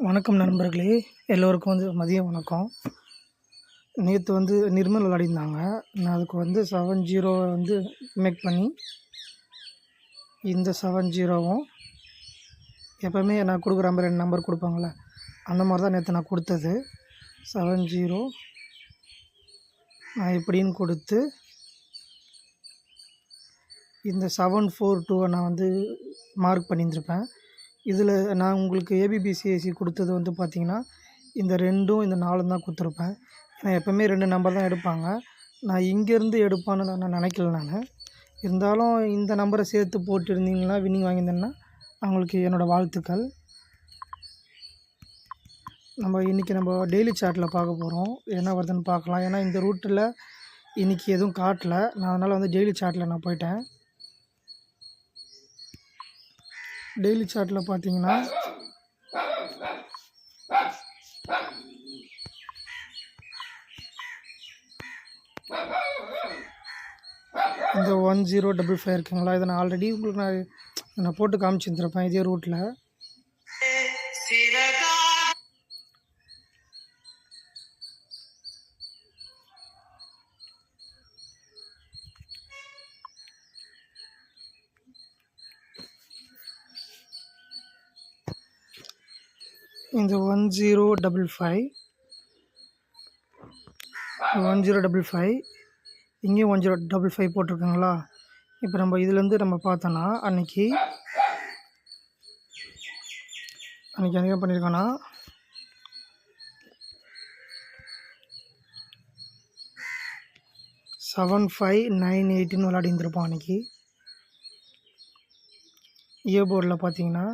வணக்கம் நண்பர்களே, எல்லோருக்கும் மதியம் வணக்கம். நேற்று நிர்மல் விளையாடிருந்தாங்க. நான் அதுக்கு 7-0 மேக் பண்ணி, இந்த 7-0வும் எப்போவுமே நான் கொடுக்குற மாதிரி 2 நம்பர் கொடுப்பாங்கள்ல, அந்த மாதிரி தான் நேற்று நான் கொடுத்தது. 7-0 நான் இப்படின்னு கொடுத்து, இந்த 7-4-2 நான் மார்க் பண்ணியிருந்திருப்பேன். இதில் நான் உங்களுக்கு ஏபிபிசிஐசி கொடுத்தது பார்த்திங்கன்னா, இந்த 2ம் இந்த 4ம் தான் கொடுத்துருப்பேன். ஏன்னா எப்போவுமே 2 நம்பர் தான் எடுப்பாங்க. நான் இங்கேருந்து எடுப்பான்னு நான் நினைக்கல. இருந்தாலும் இந்த நம்பரை சேர்த்து போட்டிருந்தீங்கன்னா வின்னிங் வாங்கியிருந்தேன்னா அவங்களுக்கு என்னோடய வாழ்த்துக்கள். இன்றைக்கி டெய்லி சார்ட்டில் பார்க்க போகிறோம். என்ன வருதுன்னு பார்க்கலாம். ஏன்னா இந்த ரூட்டில் இன்றைக்கி எதுவும் காட்டலை. நான் அதனால் டெய்லி சார்ட்டில் நான் போயிட்டேன். டெய்லி சார்ட்டில் பார்த்தீங்கன்னா இந்த 1055 இருக்குங்களா, இதை நான் ஆல்ரெடி உங்களுக்கு நான் போட்டு காமிச்சிருந்துருப்பேன் இதே ரூட்டில். இந்த 1055 இங்கேயும் 1055 போட்டிருக்குங்களா. இப்போ இதுலேருந்து பார்த்தோன்னா அன்றைக்கி என்ன பண்ணியிருக்கோன்னா, $7,598 விளையாடி இருந்திருப்போம் அன்றைக்கி. ஏ போர்டில் பார்த்தீங்கன்னா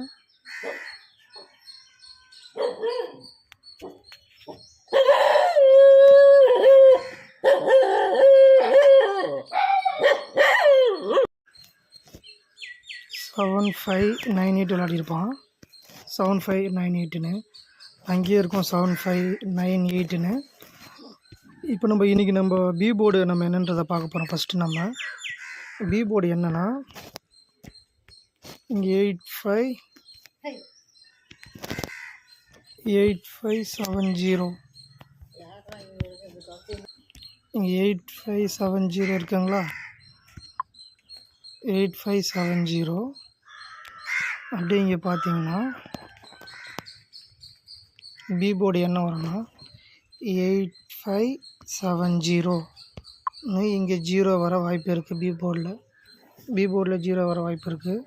$7,598 விளையாடிருப்பான். 7598ன்னு அங்கேயே இருக்கும். 7598ன்னு. இப்போ இன்றைக்கி பி போர்டு என்னன்றதை பார்க்க போகிறோம். ஃபஸ்ட்டு பி போர்டு என்னன்னா, இங்கே 8570 இங்கே 8570 இருக்குங்களா. 8570 அப்படியே இங்கே பார்த்தீங்கன்னா பி போர்டு என்ன வரும்னா 8570 இங்கே 0 வர வாய்ப்பு இருக்குது. பி போர்டில் 0 வர வாய்ப்பு இருக்குது.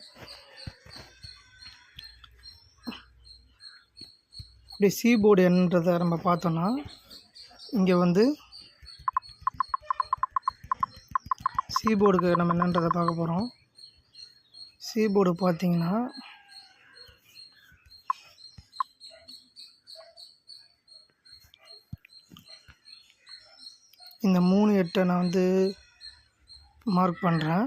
அப்படியே சி போர்டு என்னன்றதை பார்த்தோன்னா, இங்கே சி போர்டுக்கு என்னன்றதை பார்க்க போகிறோம். சி போர்டு பார்த்தீங்கன்னா இந்த 38 நான் மார்க் பண்ணுறேன்.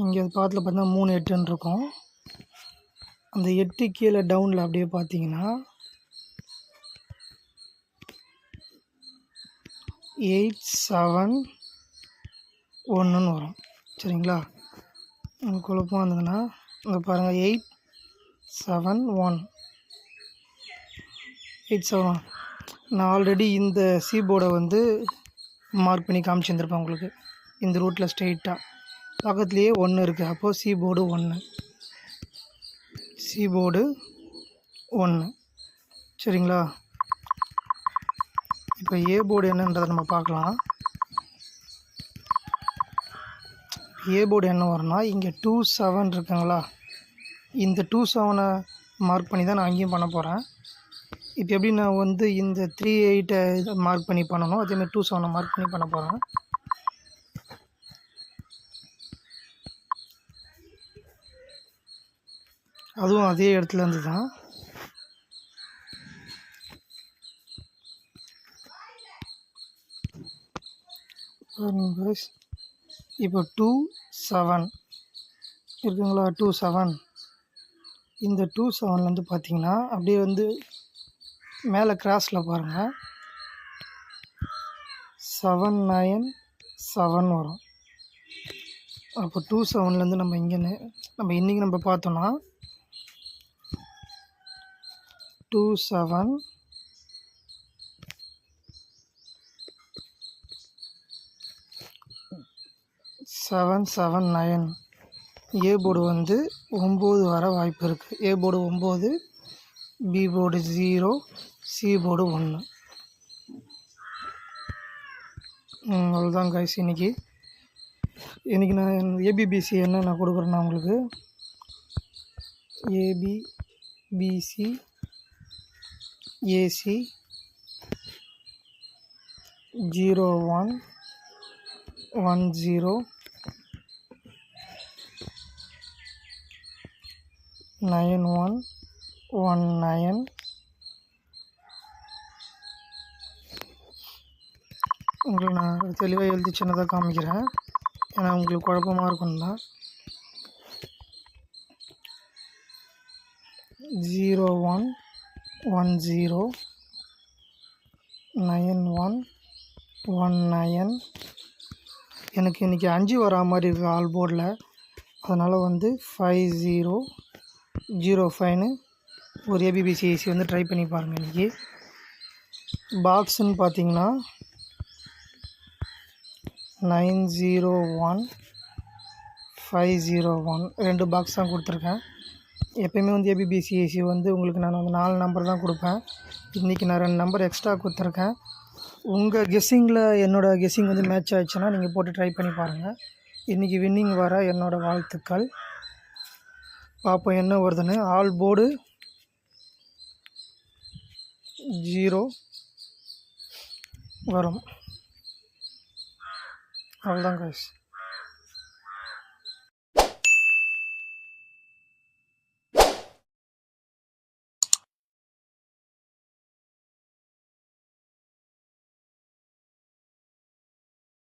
இங்கே பாத்தில் பார்த்தீங்கன்னா 38ன்னு இருக்கும். அந்த 8 கீழே டவுனில் அப்படியே பார்த்தீங்கன்னா 871ன்னு வரும். சரிங்களா. உங்களுக்கு குழப்பம் இருந்ததுன்னா இங்கே பாருங்கள், 871 நான் ஆல்ரெடி இந்த சி போர்டை மார்க் பண்ணி காமிச்சிருந்துருப்பேன் உங்களுக்கு. இந்த ரூட்டில் ஸ்ட்ரெயிட்டாக பக்கத்துலேயே 1 இருக்குது. அப்போது சி போர்டு 1. சரிங்களா. இப்போ ஏ போர்டு என்னன்றதை பார்க்கலாம். ஏ போர்டு என்ன வரும்னா, இங்கே 27 இருக்குங்களா. இந்த 27 மார்க் பண்ணி தான் நான் அங்கேயும் பண்ண போகிறேன். இப்போ எப்படி நான் இந்த 38 மார்க் பண்ணி பண்ணணும், அதேமாதிரி 27 மார்க் பண்ணி பண்ண போகிறேன். அதுவும் அதே இடத்துலேருந்து தான். இப்போ 27 இருக்குங்களா. 27 இந்த 27 பார்த்தீங்கன்னா அப்படியே மேலே கிராஸில் பாருங்கள் 797 வரும். அப்போ 27லேருந்து நம்ம இன்றைக்கி நம்ம பார்த்தோன்னா 27 779 ஏ போர்டு வந்து 9 வர வாய்ப்பு இருக்குது. A board 9, B board 0, C board 1. அவ்வளோதான் கைஸ். இன்றைக்கி நான் ஏபிபிசி என்ன நான் கொடுக்குறேன்னா உங்களுக்கு ஏபிபிசி ஏசி 0110 9119. உங்களுக்கு நான் தெளிவாக எழுதி சின்னதாக காமிக்கிறேன், ஏன்னா உங்களுக்கு குழப்பமாக இருக்கும் தான். 0110 9119. எனக்கு இன்றைக்கி 5 வரா மாதிரி இருக்குது ஆல் போர்டில். அதனால் வந்து 5005ன்னு ஒரு ஏபிபிசி ஏசி வந்து ட்ரை பண்ணி பாருங்கள். இன்றைக்கி பாக்ஸுன்னு பார்த்தீங்கன்னா 901501 2 பாக்ஸ் தான் கொடுத்துருக்கேன். எப்போயுமே வந்து ஏபிபிசி ஏசி வந்து உங்களுக்கு நான் வந்து 4 நம்பர் தான் கொடுப்பேன். இன்றைக்கி நான் 2 நம்பர் எக்ஸ்ட்ரா கொடுத்துருக்கேன். உங்கள் கெஸ்ஸிங்கில் என்னோடய கெஸ்ஸிங் வந்து மேட்ச் ஆகிடுச்சுன்னா நீங்கள் போட்டு ட்ரை பண்ணி பாருங்கள். இன்றைக்கி வின்னிங் வர என்னோடய வாழ்த்துக்கள். பார்ப்போம் என்ன வருதுன்னு. ஆல் போர்டு 0 வரும். அவ்வளோதான் கைஸ்.